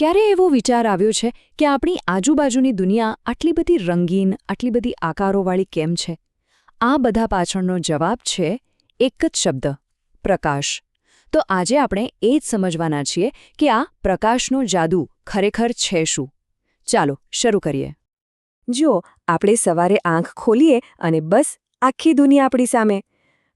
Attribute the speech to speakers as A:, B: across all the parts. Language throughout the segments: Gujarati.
A: ક્યારે એવો વિચાર આવ્યો છે કે આપણી આજુબાજુની દુનિયા આટલી બધી રંગીન, આટલી બધી આકારોવાળી કેમ છે? આ બધા પાછળનો જવાબ છે એક જ શબ્દ: પ્રકાશ. તો આજે આપણે એ જ સમજવાના છીએ કે આ પ્રકાશનો જાદુ ખરેખર છે શું. ચાલો શરૂ કરીએ.
B: જુઓ, આપણે સવારે આંખ ખોલીએ અને બસ આખી દુનિયા આપણી સામે.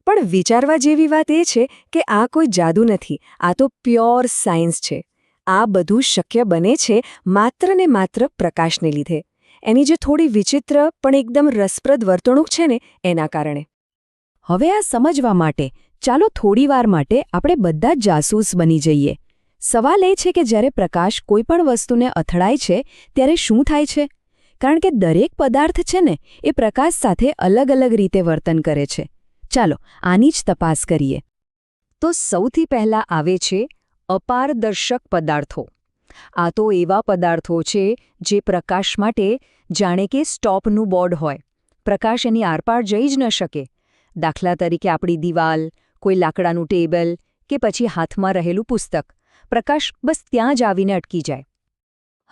B: પણ વિચારવા જેવી વાત એ છે કે આ કોઈ જાદુ નથી, આ તો પ્યોર સાયન્સ છે. આ બધું શક્ય બને છે માત્ર ને માત્ર પ્રકાશને લીધે. એની જે થોડી વિચિત્ર પણ એકદમ રસપ્રદ વર્તણૂક છે ને, એના કારણે.
A: હવે આ સમજવા માટે ચાલો થોડીવાર માટે આપણે બધા જાસૂસ બની જઈએ. સવાલ એ છે કે જ્યારે પ્રકાશ કોઈપણ વસ્તુને અથડાય છે ત્યારે શું થાય છે? કારણ કે દરેક પદાર્થ છે ને એ પ્રકાશ સાથે અલગ અલગ રીતે વર્તન કરે છે. ચાલો આની જ તપાસ કરીએ. તો સૌથી પહેલાં આવે છે અપારદર્શક પદાર્થો. આ તો એવા પદાર્થો છે જે પ્રકાશ માટે જાણે કે સ્ટોપનું બોર્ડ હોય. પ્રકાશ એની આરપાર જઈ જ ન શકે. દાખલા તરીકે આપણી દિવાલ, કોઈ લાકડાનું ટેબલ કે પછી હાથમાં રહેલું પુસ્તક. પ્રકાશ બસ ત્યાં જ આવીને અટકી જાય.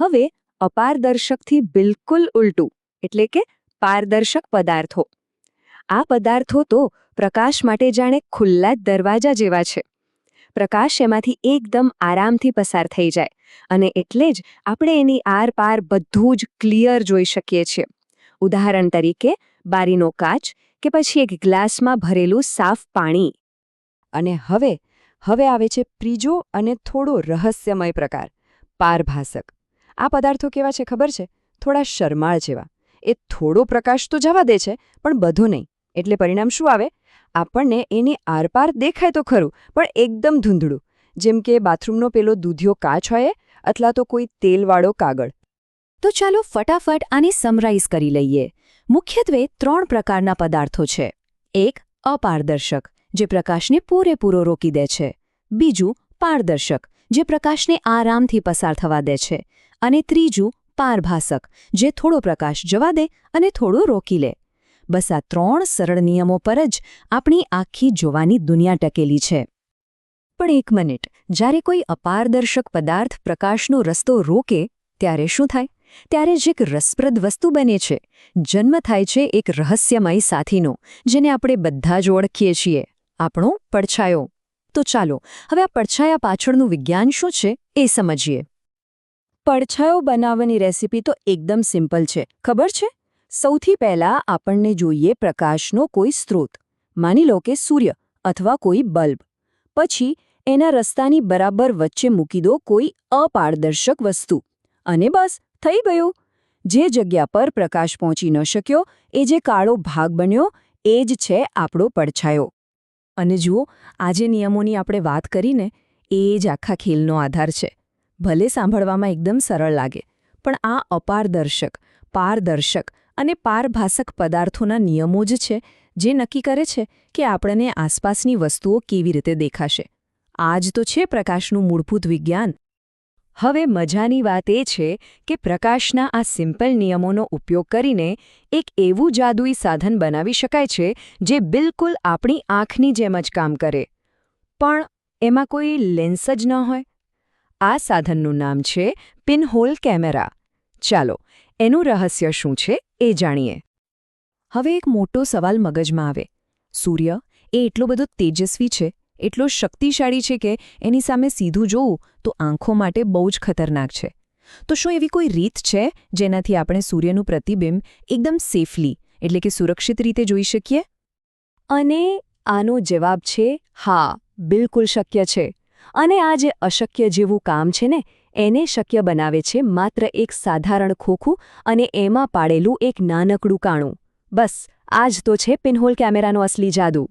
A: હવે અપારદર્શકથી બિલકુલ ઉલટું, એટલે કે પારદર્શક પદાર્થો. આ પદાર્થો તો પ્રકાશ માટે જાણે ખુલ્લા દરવાજા જેવા છે. પ્રકાશ એમાંથી એકદમ આરામથી પસાર થઈ જાય અને એટલે જ આપણે એની આરપાર બધું જ ક્લિયર જોઈ શકીએ છીએ. ઉદાહરણ તરીકે બારીનો કાચ કે પછી એક ગ્લાસમાં ભરેલું સાફ પાણી. અને હવે આવે છે ત્રીજો અને થોડો રહસ્યમય પ્રકાર: પારભાસક. આ પદાર્થો કેવા છે ખબર છે? થોડા શરમાળ જેવા. એ થોડો પ્રકાશ તો જવા દે છે, પણ બધો નહીં. એટલે પરિણામ શું આવે? આપણને એની આરપાર દેખાય તો ખરું, પણ એકદમ ધૂંધળું, જેમ કે બાથરૂમનો પેલો દૂધિયો કાચ હોય અથવા તો કોઈ તેલવાળો કાગળ. તો ચાલો ફટાફટ આની સમરાઇઝ કરી લઈએ. મુખ્યત્વે 3 પ્રકારના પદાર્થો છે. એક અપારદર્શક, જે પ્રકાશને પૂરેપૂરો રોકી દે છે. બીજું પારદર્શક, જે પ્રકાશને આરામથી પસાર થવા દે છે. અને ત્રીજું પારભાસક, જે થોડો પ્રકાશ જવા દે અને થોડો રોકી લે. બસ આ 3 સરળ નિયમો પર જ આપણી આખી જોવાની દુનિયા ટકેલી છે. પણ એક મિનિટ, જ્યારે કોઈ અપારદર્શક પદાર્થ પ્રકાશનો રસ્તો રોકે ત્યારે શું થાય? ત્યારે જ એક રસપ્રદ વસ્તુ બને છે. જન્મ થાય છે એક રહસ્યમય સાથીનો, જેને આપણે બધા જ ઓળખીએ છીએ: આપણો પડછાયો. તો ચાલો હવે આ પડછાયા પાછળનું વિજ્ઞાન શું છે એ સમજીએ. પડછાયો બનાવવાની રેસીપી તો એકદમ સિમ્પલ છે, ખબર છે? સૌથી પહેલાં આપણને જોઈએ પ્રકાશનો કોઈ સ્ત્રોત. માની લો કે સૂર્ય અથવા કોઈ બલ્બ. પછી એના રસ્તાની બરાબર વચ્ચે મૂકી દો કોઈ અપારદર્શક વસ્તુ. અને બસ થઈ ગયું. જે જગ્યા પર પ્રકાશ પહોંચી ન શક્યો, એ જે કાળો ભાગ બન્યો, એ જ છે આપણો પડછાયો. અને જુઓ, આ જે નિયમોની આપણે વાત કરીને, એ જ આખા ખેલનો આધાર છે. ભલે સાંભળવામાં એકદમ સરળ લાગે, પણ આ અપારદર્શક, પારદર્શક અને પારભાસક પદાર્થોના નિયમો જ છે જે નક્કી કરે છે કે આપણને આસપાસની વસ્તુઓ કેવી રીતે દેખાશે. આ જ તો છે પ્રકાશનું મૂળભૂત વિજ્ઞાન. હવે મજાની વાત એ છે કે પ્રકાશના આ સિમ્પલ નિયમોનો ઉપયોગ કરીને એક એવું જાદુઈ સાધન બનાવી શકાય છે જે બિલકુલ આપણી આંખની જેમ જ કામ કરે. પણ એમાં કોઈ લેન્સ જ ન હોય. આ સાધનનું નામ છે પિનહોલ કેમેરા. ચાલો એનું રહસ્ય શું છે એ જાણીએ. હવે એક મોટો સવાલ મગજમાં આવે. સૂર્ય એ એટલો બધો તેજસ્વી છે, એટલો શક્તિશાળી છે કે એની સામે સીધું જોવું તો આંખો માટે બહુ જ ખતરનાક છે. તો શું એવી કોઈ રીત છે જેનાથી આપણે સૂર્યનું પ્રતિબિંબ એકદમ સેફલી, એટલે કે સુરક્ષિત રીતે જોઈ શકીએ? અને આનો જવાબ છે હા, બિલકુલ શક્ય છે. અને આ જે અશક્ય જેવું કામ છે ને, એને શક્ય બનાવે છે માત્ર એક સાધારણ ખોખું અને એમાં પાડેલું એક નાનકડું કાણું. બસ આ જ તો છે પિનહોલ કેમેરાનો અસલી જાદુ.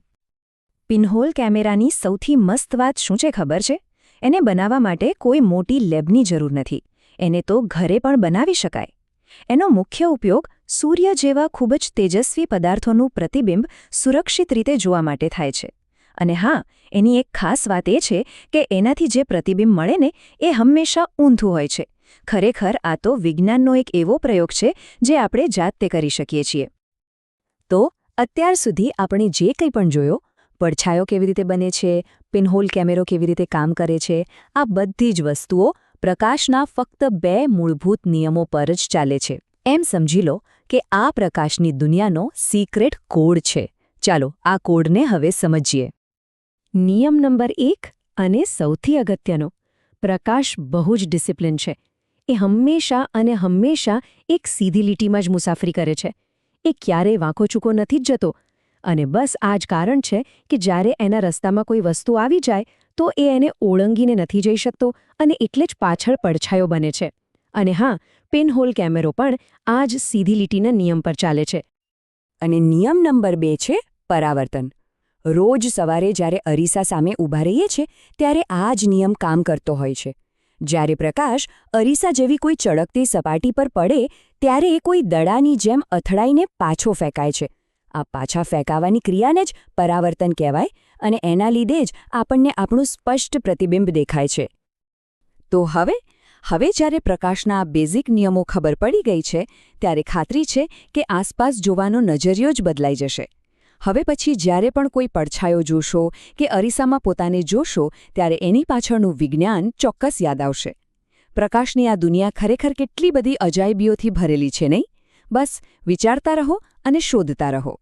A: પિનહોલ કેમેરાની સૌથી મસ્ત વાત શું છે ખબર છે? એને બનાવવા માટે કોઈ મોટી લેબની જરૂર નથી. એને તો ઘરે પણ બનાવી શકાય. એનો મુખ્ય ઉપયોગ સૂર્ય જેવા ખૂબ જ તેજસ્વી પદાર્થોનું પ્રતિબિંબ સુરક્ષિત રીતે જોવા માટે થાય છે. અને હા, એની એક ખાસ વાત એ છે કે એનાથી જે પ્રતિબિંબ મળે ને, એ હંમેશા ઊંધું હોય છે. ખરેખર આ તો વિજ્ઞાનનો એક એવો પ્રયોગ છે જે આપણે જાતે કરી શકીએ છીએ. તો અત્યાર સુધી આપણે જે કંઈ પણ જોયો, પડછાયો કેવી રીતે બને છે, પિનહોલ કેમેરો કેવી રીતે કામ કરે છે, આ બધી જ વસ્તુઓ પ્રકાશના ફક્ત 2 મૂળભૂત નિયમો પર જ ચાલે છે. એમ સમજી લો કે આ પ્રકાશની દુનિયાનો સિક્રેટ કોડ છે. ચાલો આ કોડને હવે સમજીએ. નિયમ નંબર 1 અને સૌથી અગત્યનો, પ્રકાશ બહુ જ ડિસિપ્લિન છે. એ હંમેશા એક સીધી લીટીમાં જ મુસાફરી કરે છે. એ ક્યારેય વાંકો ચૂકો નથી જ જતો. અને બસ આ જ કારણ છે કે જ્યારે એના રસ્તામાં કોઈ વસ્તુ આવી જાય તો એ એને ઓળંગીને નથી જઈ શકતો અને એટલે જ પાછળ પડછાયો બને છે. અને હા, પિનહોલ કેમેરો પણ આ જ સીધી લીટીના નિયમ પર ચાલે છે.
B: અને નિયમ નંબર 2 છે પરાવર્તન. રોજ સવારે જ્યારે અરીસા સામે ઊભા રહીએ છીએ ત્યારે આ જ નિયમ કામ કરતો હોય છે. જ્યારે પ્રકાશ અરીસા જેવી કોઈ ચળકતી સપાટી પર પડે ત્યારે એ કોઈ દડાની જેમ અથડાઈને પાછો ફેંકાય છે. આ પાછા ફેંકાવાની ક્રિયાને જ પરાવર્તન કહેવાય અને એના લીધે જ આપણને આપણું સ્પષ્ટ પ્રતિબિંબ દેખાય છે. તો હવે જ્યારે પ્રકાશના આ બેઝિક નિયમો ખબર પડી ગઈ છે ત્યારે ખાતરી છે કે આસપાસ જોવાનો નજરિયો જ બદલાઈ જશે. હવે પછી જ્યારે પણ કોઈ પડછાયો જોશો કે અરીસામાં પોતાને જોશો ત્યારે એની પાછળનું વિજ્ઞાન ચોક્કસ યાદ આવશે. પ્રકાશની આ દુનિયા ખરેખર કેટલી બધી અજાયબીઓથી ભરેલી છે નહીં? બસ વિચારતા રહો અને શોધતા રહો.